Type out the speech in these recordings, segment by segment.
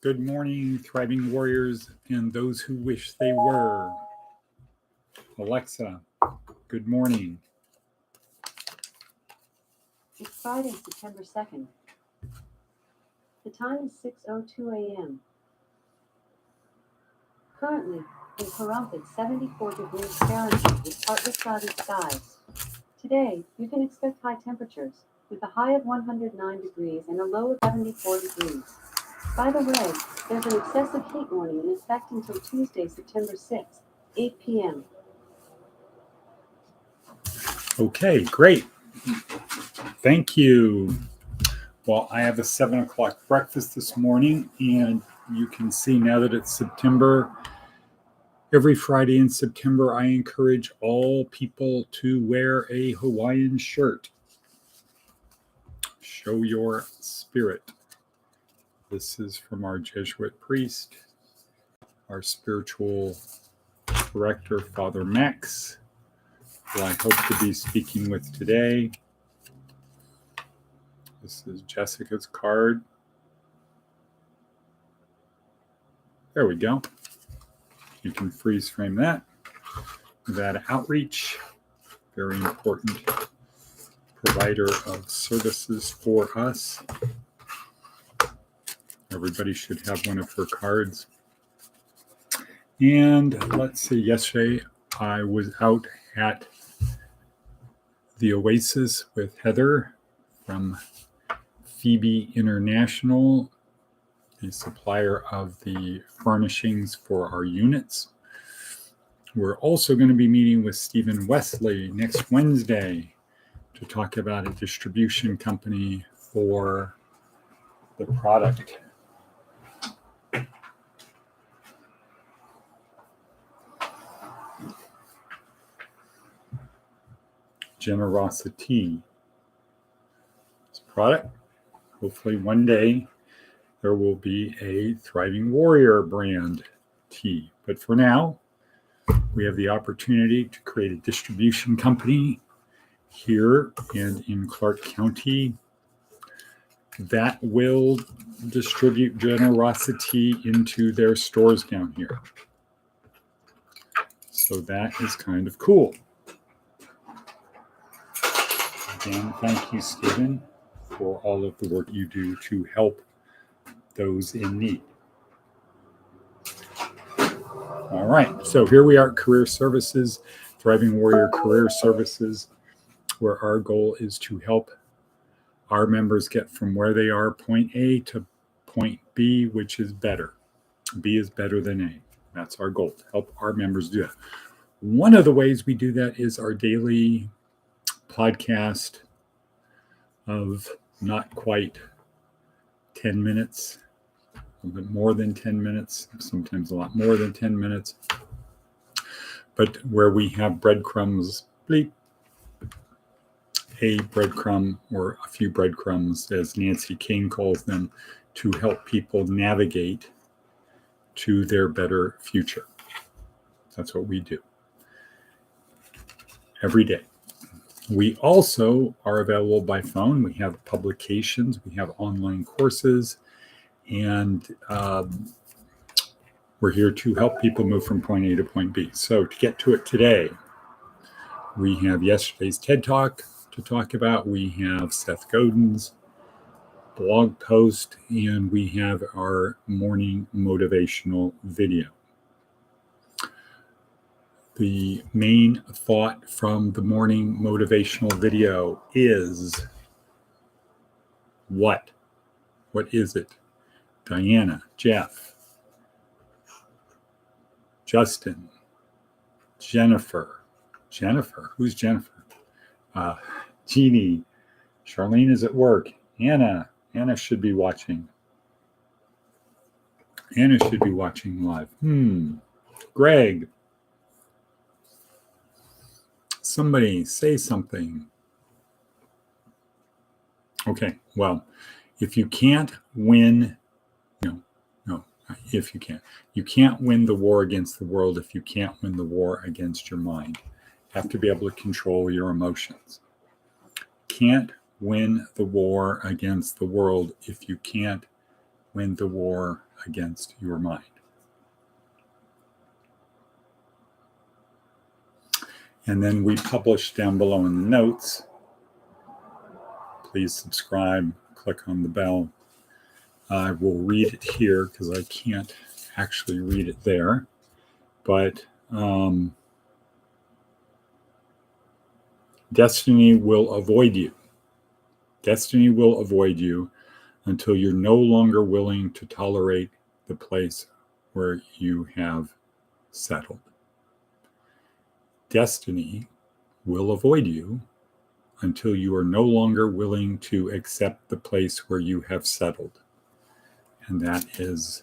Good morning, thriving warriors and those who wish they were. Alexa, good morning. It's Friday, September 2nd. The time is 6:02 a.m. Currently, in Pahrump it's 74 degrees Fahrenheit with partly cloudy skies. Today, you can expect high temperatures, with a high of 109 degrees and a low of 74 degrees. By the way, there's an excessive heat warning in effect until Tuesday, September 6th, 8 p.m. Okay, great. Thank you. Well, I have a 7 o'clock breakfast this morning, and you can see now that it's September. Every Friday in September, I encourage all people to wear a Hawaiian shirt. Show your spirit. This is from our Jesuit priest, our spiritual director, Father Max, who I hope to be speaking with today. This is Jessica's card. There we go. You can freeze frame that. That outreach, very important provider of services for us. Everybody should have one of her cards. And let's see, yesterday I was out at the Oasis with Heather from Phoebe International, a supplier of the furnishings for our units. We're also going to be meeting with Stephen Wesley next Wednesday to talk about a distribution company for the product. Generosity. This product, hopefully one day there will be a Thriving Warrior brand tea. But for now, we have the opportunity to create a distribution company here and in Clark County that will distribute Generosity into their stores down here. So that is kind of cool. Again, thank you, Stephen, for all of the work you do to help those in need. All right, so here we are at Career Services, Thriving Warrior Career Services, where our goal is to help our members get from where they are, point A, to point B, which is better. B is better than A. That's our goal, to help our members do that. One of the ways we do that is our daily podcast of not quite 10 minutes, a little bit more than 10 minutes, sometimes a lot more than 10 minutes, but where we have breadcrumbs, a breadcrumb or a few breadcrumbs, as Nancy King calls them, to help people navigate to their better future. That's what we do every day. We also are available by phone. We have publications, we have online courses, and we're here to help people move from point A to point B. So to get to it today, we have yesterday's TED Talk to talk about. We have Seth Godin's blog post, and we have our morning motivational video. The main thought from the morning motivational video is what? What is it? Diana, Jeff, Justin, Jennifer. Jennifer? Who's Jennifer? Jeannie. Charlene is at work. Anna. Anna should be watching. Anna should be watching live. Greg. Somebody say something. Okay, well, if you can't win, if you can't. You can't win the war against the world if you can't win the war against your mind. You have to be able to control your emotions. Can't win the war against the world if you can't win the war against your mind. And then we publish down below in the notes. Please subscribe, click on the bell. I will read it here because I can't actually read it there. But destiny will avoid you. Destiny will avoid you until you're no longer willing to tolerate the place where you have settled. Destiny will avoid you until you are no longer willing to accept the place where you have settled. And that is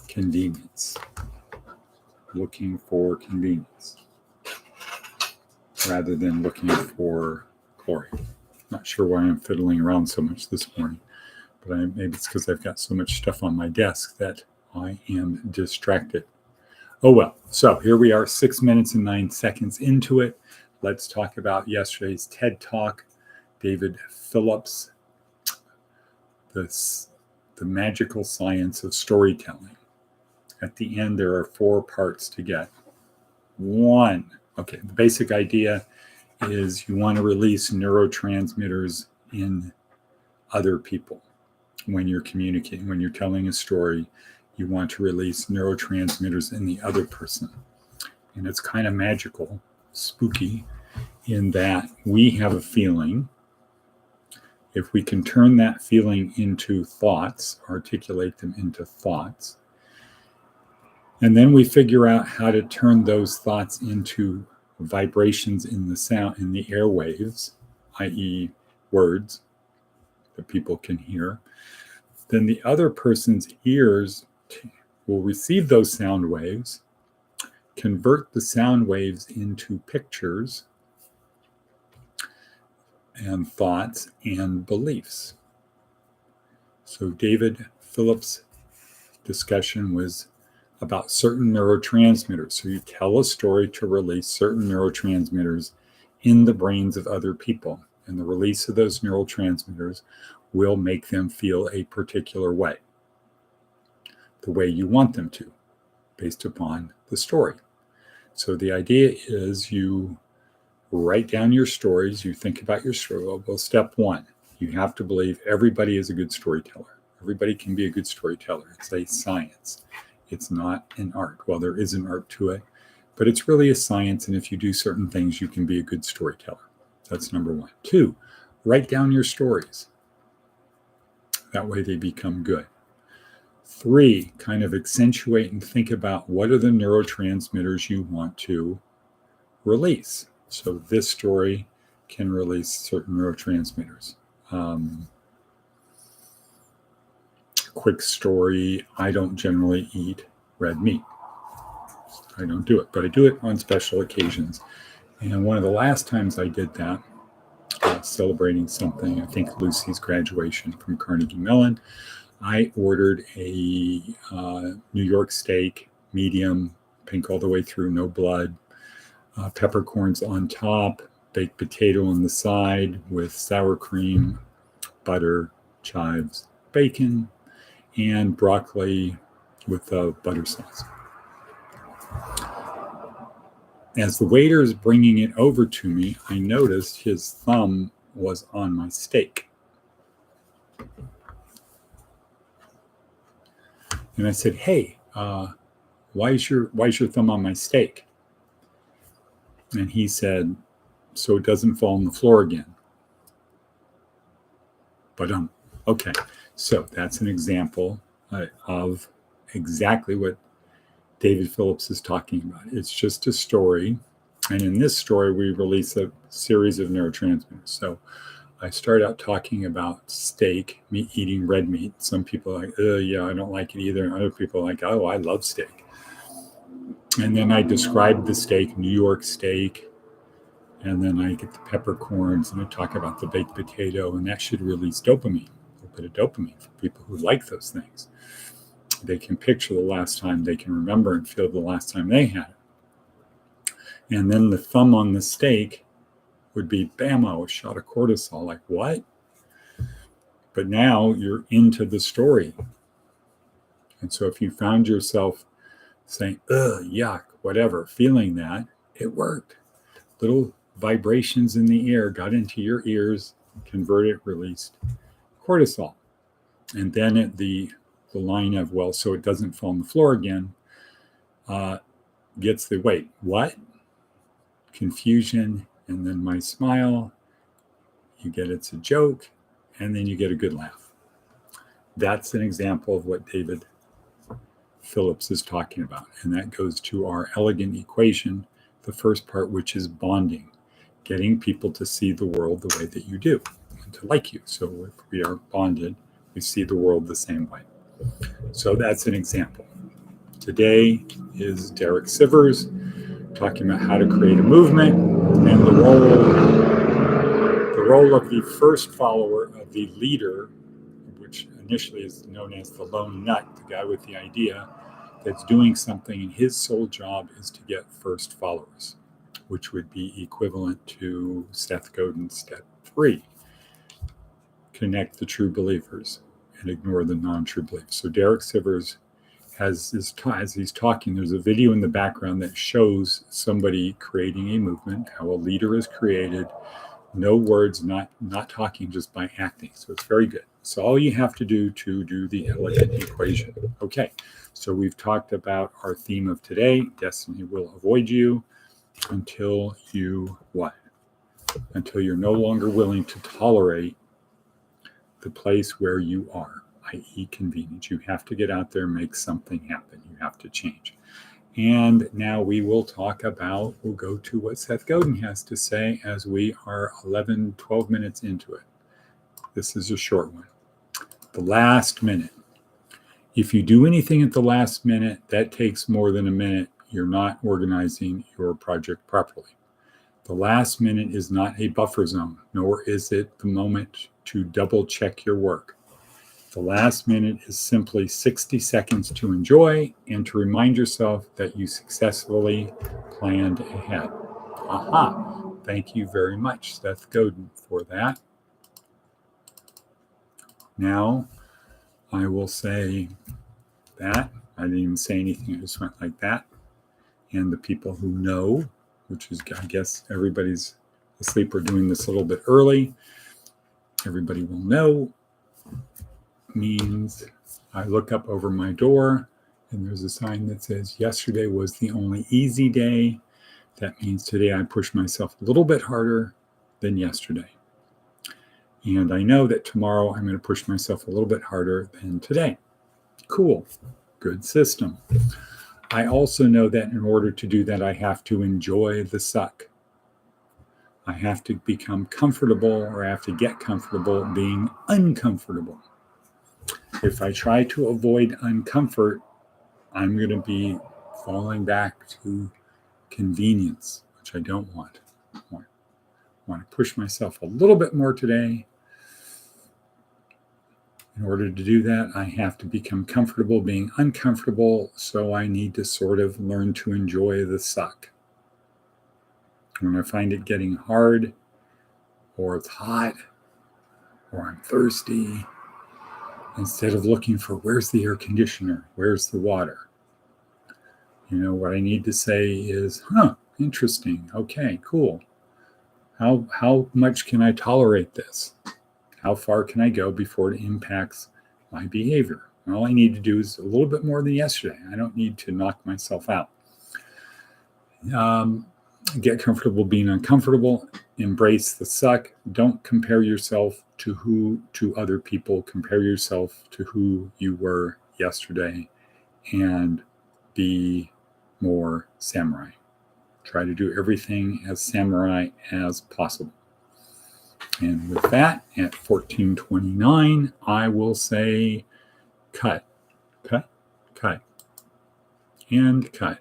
convenience. Looking for convenience rather than looking for glory. Not sure why I'm fiddling around so much this morning, but maybe it's because I've got so much stuff on my desk that I am distracted. Oh well, so here we are 6 minutes and 9 seconds into it. Let's talk about yesterday's TED Talk. David Phillips, the magical science of storytelling. At the end, there are 4 parts to get. 1, okay, the basic idea is you want to release neurotransmitters in other people. When you're communicating, when you're telling a story, you want to release neurotransmitters in the other person. And it's kind of magical, spooky, in that we have a feeling. If we can turn that feeling into thoughts, articulate them into thoughts, and then we figure out how to turn those thoughts into vibrations in the sound, in the airwaves, i.e. words that people can hear, then the other person's ears will receive those sound waves, convert the sound waves into pictures and thoughts and beliefs. So David Phillips' discussion was about certain neurotransmitters. So you tell a story to release certain neurotransmitters in the brains of other people. And the release of those neurotransmitters will make them feel a particular way, the way you want them to, based upon the story. So the idea is you write down your stories, you think about your story. Well, step 1, you have to believe everybody is a good storyteller. Everybody can be a good storyteller. It's a science. It's not an art. Well, there is an art to it, but it's really a science. And if you do certain things, you can be a good storyteller. That's number 1. 2, write down your stories. That way they become good. 3, kind of accentuate and think about what are the neurotransmitters you want to release. So this story can release certain neurotransmitters. Quick story, I don't generally eat red meat. I don't do it, but I do it on special occasions. And one of the last times I did that, celebrating something, I think Lucy's graduation from Carnegie Mellon, I ordered a New York steak, medium, pink all the way through, no blood, peppercorns on top, baked potato on the side with sour cream, butter, chives, bacon, and broccoli with butter sauce. As the waiter is bringing it over to me, I noticed his thumb was on my steak. And I said, "Hey, why is your thumb on my steak?" And he said, "So it doesn't fall on the floor again." But okay, so that's an example of exactly what David Phillips is talking about. It's just a story, and in this story, we release a series of neurotransmitters. So I start out talking about steak, eating red meat. Some people are like, yeah, I don't like it either. And other people are like, oh, I love steak. And then I describe the steak, New York steak, and then I get the peppercorns, and I talk about the baked potato, and that should release dopamine, a little bit of dopamine for people who like those things. They can picture the last time, they can remember and feel the last time they had it. And then the thumb on the steak would be, bammo, a shot of cortisol. Like, what? But now you're into the story. And so if you found yourself saying, ugh, yuck, whatever, feeling that, it worked. Little vibrations in the air got into your ears, converted, released cortisol. And then at the line of, well, so it doesn't fall on the floor again, gets the, wait, what? Confusion, and then my smile. You get it's a joke, and then you get a good laugh. That's an example of what David Phillips is talking about. And that goes to our elegant equation, the first part, which is bonding, getting people to see the world the way that you do and to like you. So if we are bonded, we see the world the same way. So that's an example. Today is Derek Sivers talking about how to create a movement and the role of the first follower of the leader, which initially is known as the lone nut, the guy with the idea that's doing something, and his sole job is to get first followers, which would be equivalent to Seth Godin's step 3. Connect the true believers and ignore the non-true believers. So Derek Sivers as he's talking, there's a video in the background that shows somebody creating a movement, how a leader is created. No words, not talking, just by acting. So it's very good. So all you have to do to do the elegant equation. Okay, so we've talked about our theme of today. Destiny will avoid you until you what? Until you're no longer willing to tolerate the place where you are, i.e. convenience. You have to get out there and make something happen. You have to change. And now we will talk about, we'll go to what Seth Godin has to say as we are 12 minutes into it. This is a short one. The last minute. If you do anything at the last minute, that takes more than a minute. You're not organizing your project properly. The last minute is not a buffer zone, nor is it the moment to double check your work. The last minute is simply 60 seconds to enjoy and to remind yourself that you successfully planned ahead. Aha! Thank you very much, Seth Godin, for that. Now, I will say that. I didn't even say anything. I just went like that. And the people who know, which is, I guess, everybody's asleep or doing this a little bit early, everybody will know, means I look up over my door and there's a sign that says yesterday was the only easy day. That means today I push myself a little bit harder than yesterday. And I know that tomorrow I'm going to push myself a little bit harder than today. Cool. Good system. I also know that in order to do that, I have to enjoy the suck. I have to become comfortable, or I have to get comfortable being uncomfortable. If I try to avoid uncomfort, I'm going to be falling back to convenience, which I don't want. I want to push myself a little bit more today. In order to do that, I have to become comfortable being uncomfortable, so I need to sort of learn to enjoy the suck. When I find it getting hard, or it's hot, or I'm thirsty, instead of looking for where's the air conditioner, where's the water, what I need to say is, interesting, okay, cool. How much can I tolerate this? How far can I go before it impacts my behavior? And all I need to do is a little bit more than yesterday. I don't need to knock myself out. Get comfortable being uncomfortable. Embrace the suck. Don't compare yourself to other people. Compare yourself to who you were yesterday and be more samurai. Try to do everything as samurai as possible. And with that, at 14:29, I will say cut, cut, cut, and cut.